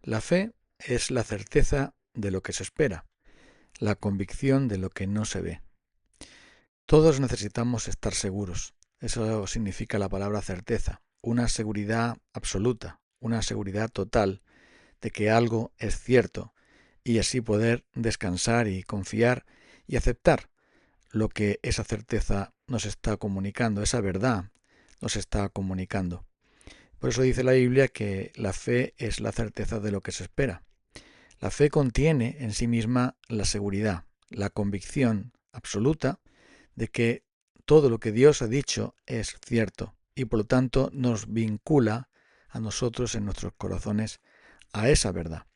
La fe es la certeza de lo que se espera, la convicción de lo que no se ve. Todos necesitamos estar seguros. Eso significa la palabra certeza, una seguridad absoluta, una seguridad total de que algo es cierto y así poder descansar y confiar y aceptar lo que esa certeza nos está comunicando, esa verdad nos está comunicando. Por eso dice la Biblia que la fe es la certeza de lo que se espera. La fe contiene en sí misma la seguridad, la convicción absoluta de que todo lo que Dios ha dicho es cierto y por lo tanto nos vincula a nosotros en nuestros corazones a esa verdad.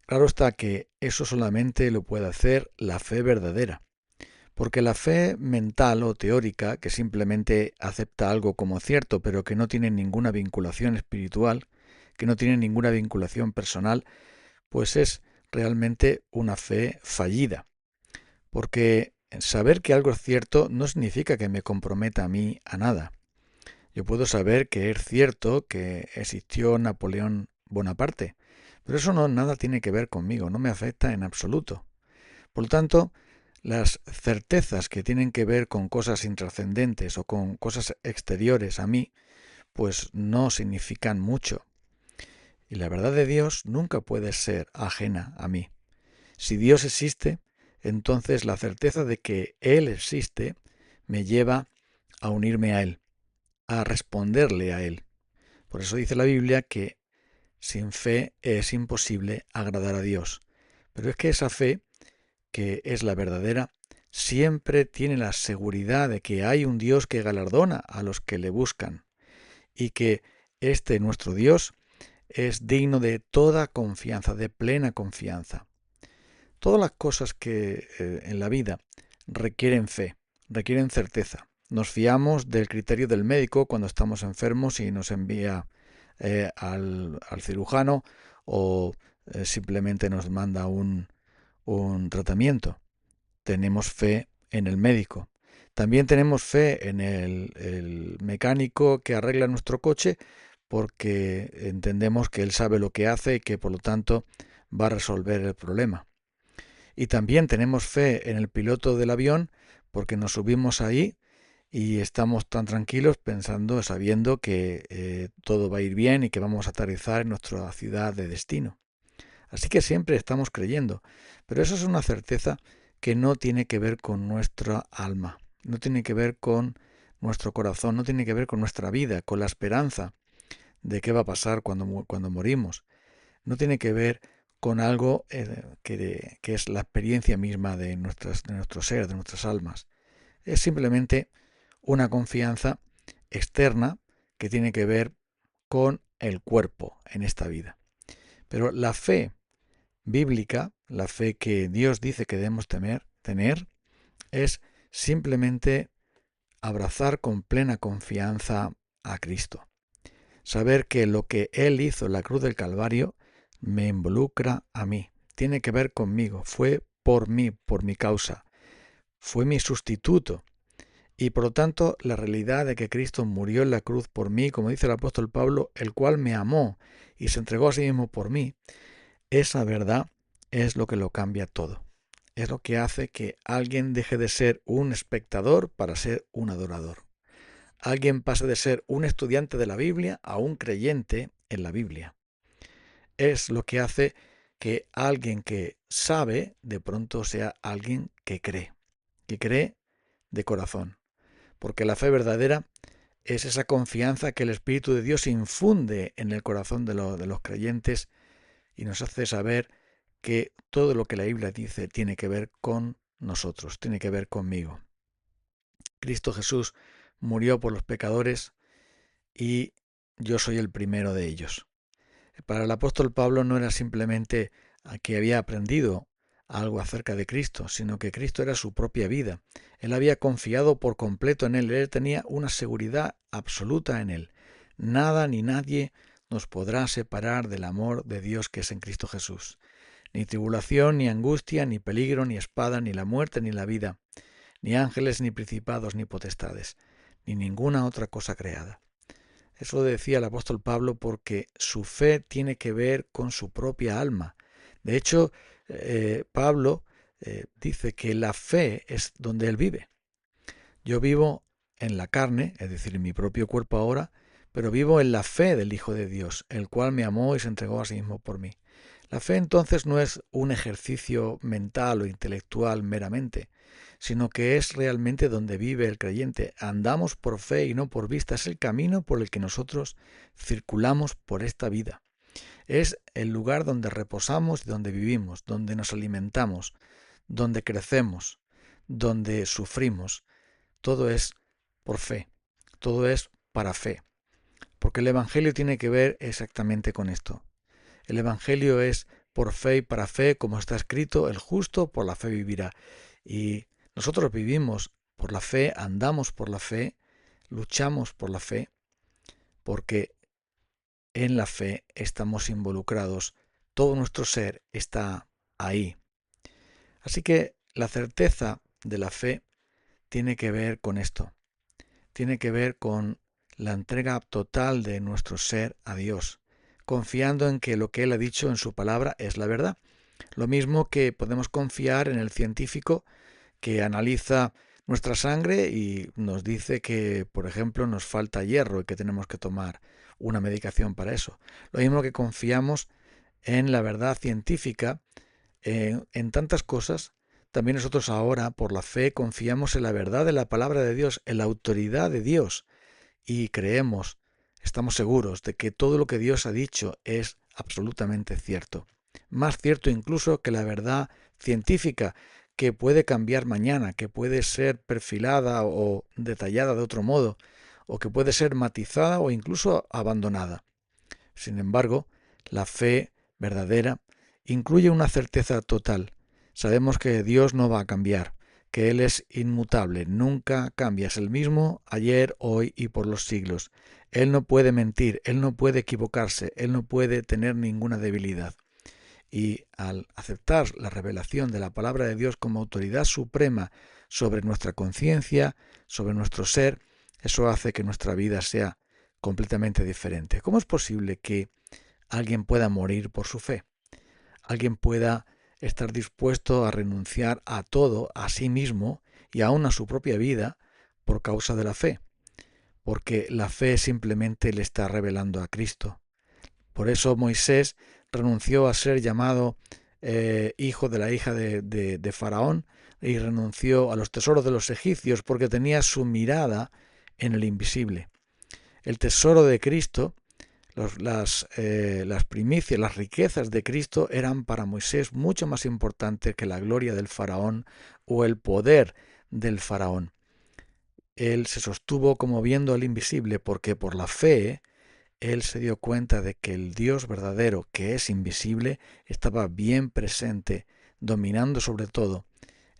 Claro está que eso solamente lo puede hacer la fe verdadera, porque la fe mental o teórica, que simplemente acepta algo como cierto, pero que no tiene ninguna vinculación espiritual, que no tiene ninguna vinculación personal, pues es realmente una fe fallida. Porque saber que algo es cierto no significa que me comprometa a mí a nada. Yo puedo saber que es cierto que existió Napoleón Bonaparte, pero eso no nada tiene que ver conmigo, no me afecta en absoluto. Por lo tanto, las certezas que tienen que ver con cosas intrascendentes o con cosas exteriores a mí, pues no significan mucho. Y la verdad de Dios nunca puede ser ajena a mí. Si Dios existe, entonces la certeza de que Él existe me lleva a unirme a Él, a responderle a Él. Por eso dice la Biblia que sin fe es imposible agradar a Dios. Pero es que esa fe, que es la verdadera, siempre tiene la seguridad de que hay un Dios que galardona a los que le buscan y que este nuestro Dios es digno de toda confianza, de plena confianza. Todas las cosas que en la vida requieren fe, requieren certeza. Nos fiamos del criterio del médico cuando estamos enfermos y nos envía al cirujano o simplemente nos manda un tratamiento. Tenemos fe en el médico. También tenemos fe en el mecánico que arregla nuestro coche porque entendemos que él sabe lo que hace y que por lo tanto va a resolver el problema. Y también tenemos fe en el piloto del avión porque nos subimos ahí y estamos tan tranquilos pensando, sabiendo que todo va a ir bien y que vamos a aterrizar en nuestra ciudad de destino. Así que siempre estamos creyendo, pero eso es una certeza que no tiene que ver con nuestra alma, no tiene que ver con nuestro corazón, no tiene que ver con nuestra vida, con la esperanza de qué va a pasar cuando morimos. No tiene que ver con algo que es la experiencia misma de nuestro ser, de nuestras almas. Es simplemente una confianza externa que tiene que ver con el cuerpo en esta vida. Pero la fe bíblica, la fe que Dios dice que debemos tener, es simplemente abrazar con plena confianza a Cristo. Saber que lo que Él hizo en la cruz del Calvario me involucra a mí, tiene que ver conmigo, fue por mí, por mi causa, fue mi sustituto. Y por lo tanto, la realidad de que Cristo murió en la cruz por mí, como dice el apóstol Pablo, el cual me amó y se entregó a sí mismo por mí, esa verdad es lo que lo cambia todo. Es lo que hace que alguien deje de ser un espectador para ser un adorador. Alguien pase de ser un estudiante de la Biblia a un creyente en la Biblia. Es lo que hace que alguien que sabe de pronto sea alguien que cree de corazón. Porque la fe verdadera es esa confianza que el Espíritu de Dios infunde en el corazón de los creyentes y nos hace saber que todo lo que la Biblia dice tiene que ver con nosotros, tiene que ver conmigo. Cristo Jesús murió por los pecadores y yo soy el primero de ellos. Para el apóstol Pablo no era simplemente que había aprendido algo acerca de Cristo, sino que Cristo era su propia vida. Él había confiado por completo en Él tenía una seguridad absoluta en Él. Nada ni nadie nos podrá separar del amor de Dios que es en Cristo Jesús. Ni tribulación, ni angustia, ni peligro, ni espada, ni la muerte, ni la vida, ni ángeles, ni principados, ni potestades, ni ninguna otra cosa creada. Eso lo decía el apóstol Pablo porque su fe tiene que ver con su propia alma. De hecho, Pablo dice que la fe es donde él vive. Yo vivo en la carne, es decir, en mi propio cuerpo ahora, pero vivo en la fe del Hijo de Dios, el cual me amó y se entregó a sí mismo por mí. La fe entonces no es un ejercicio mental o intelectual meramente, sino que es realmente donde vive el creyente. Andamos por fe y no por vista. Es el camino por el que nosotros circulamos por esta vida. Es el lugar donde reposamos y donde vivimos, donde nos alimentamos, donde crecemos, donde sufrimos. Todo es por fe, todo es para fe. Porque el Evangelio tiene que ver exactamente con esto. El Evangelio es por fe y para fe, como está escrito, el justo por la fe vivirá. Y nosotros vivimos por la fe, andamos por la fe, luchamos por la fe, porque en la fe estamos involucrados, todo nuestro ser está ahí. Así que la certeza de la fe tiene que ver con esto, tiene que ver con la entrega total de nuestro ser a Dios, confiando en que lo que Él ha dicho en su palabra es la verdad. Lo mismo que podemos confiar en el científico que analiza nuestra sangre y nos dice que, por ejemplo, nos falta hierro y que tenemos que tomar una medicación para eso. Lo mismo que confiamos en la verdad científica en tantas cosas, también nosotros ahora, por la fe, confiamos en la verdad de la palabra de Dios, en la autoridad de Dios y creemos, estamos seguros de que todo lo que Dios ha dicho es absolutamente cierto. Más cierto incluso que la verdad científica, que puede cambiar mañana, que puede ser perfilada o detallada de otro modo, o que puede ser matizada o incluso abandonada. Sin embargo, la fe verdadera incluye una certeza total. Sabemos que Dios no va a cambiar, que Él es inmutable, nunca cambia, es el mismo ayer, hoy y por los siglos. Él no puede mentir, Él no puede equivocarse, Él no puede tener ninguna debilidad. Y al aceptar la revelación de la palabra de Dios como autoridad suprema sobre nuestra conciencia, sobre nuestro ser, eso hace que nuestra vida sea completamente diferente. ¿Cómo es posible que alguien pueda morir por su fe? Alguien pueda estar dispuesto a renunciar a todo, a sí mismo y aún a su propia vida por causa de la fe, porque la fe simplemente le está revelando a Cristo. Por eso Moisés renunció a ser llamado hijo de la hija de Faraón y renunció a los tesoros de los egipcios porque tenía su mirada en el invisible. El tesoro de Cristo, las primicias, las riquezas de Cristo eran para Moisés mucho más importantes que la gloria del Faraón o el poder del Faraón. Él se sostuvo como viendo al invisible porque por la fe él se dio cuenta de que el Dios verdadero, que es invisible, estaba bien presente, dominando sobre todo.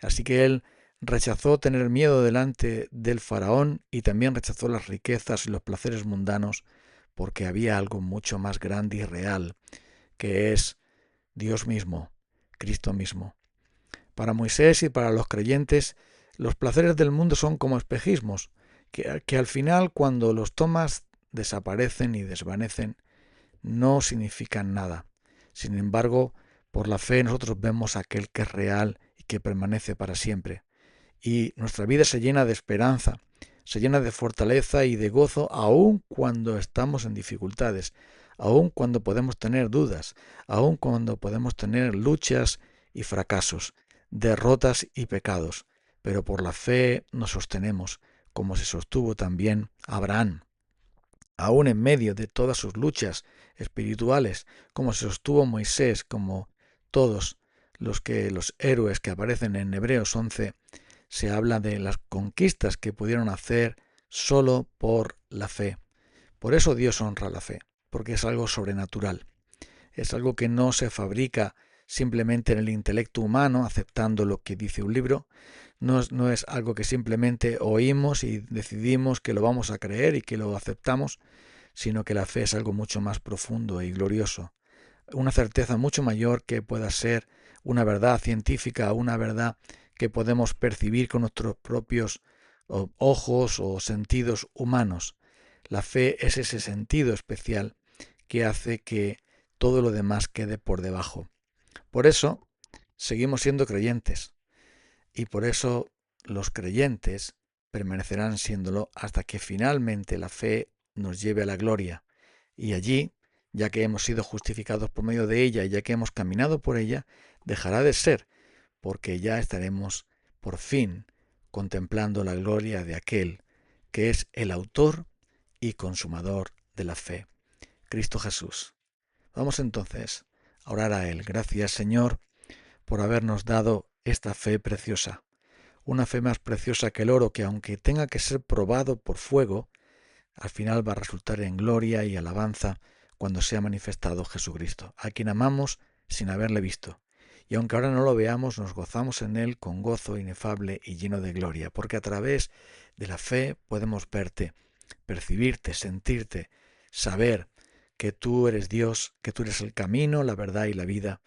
Así que él rechazó tener miedo delante del faraón y también rechazó las riquezas y los placeres mundanos porque había algo mucho más grande y real, que es Dios mismo, Cristo mismo. Para Moisés y para los creyentes, los placeres del mundo son como espejismos, que al final, cuando los tomas, desaparecen y desvanecen, no significan nada. Sin embargo, por la fe nosotros vemos aquel que es real y que permanece para siempre. Y nuestra vida se llena de esperanza, se llena de fortaleza y de gozo, aun cuando estamos en dificultades, aun cuando podemos tener dudas, aun cuando podemos tener luchas y fracasos, derrotas y pecados. Pero por la fe nos sostenemos, como se sostuvo también Abraham. Aún en medio de todas sus luchas espirituales, como se sostuvo Moisés, como todos los héroes que aparecen en Hebreos 11, se habla de las conquistas que pudieron hacer solo por la fe. Por eso Dios honra la fe, porque es algo sobrenatural. Es algo que no se fabrica simplemente en el intelecto humano, aceptando lo que dice un libro. No es algo que simplemente oímos y decidimos que lo vamos a creer y que lo aceptamos, sino que la fe es algo mucho más profundo y glorioso. Una certeza mucho mayor que pueda ser una verdad científica, una verdad que podemos percibir con nuestros propios ojos o sentidos humanos. La fe es ese sentido especial que hace que todo lo demás quede por debajo. Por eso seguimos siendo creyentes y por eso los creyentes permanecerán siéndolo hasta que finalmente la fe nos lleve a la gloria. Y allí, ya que hemos sido justificados por medio de ella y ya que hemos caminado por ella, dejará de ser, porque ya estaremos por fin contemplando la gloria de aquel que es el autor y consumador de la fe, Cristo Jesús. Vamos entonces a orar a Él. Gracias, Señor, por habernos dado esta fe preciosa, una fe más preciosa que el oro que, aunque tenga que ser probado por fuego, al final va a resultar en gloria y alabanza cuando sea manifestado Jesucristo, a quien amamos sin haberle visto. Y aunque ahora no lo veamos, nos gozamos en Él con gozo inefable y lleno de gloria, porque a través de la fe podemos verte, percibirte, sentirte, saber que tú eres Dios, que tú eres el camino, la verdad y la vida,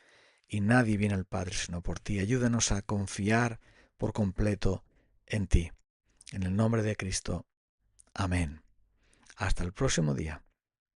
y nadie viene al Padre sino por ti. Ayúdanos a confiar por completo en ti. En el nombre de Cristo. Amén. Hasta el próximo día.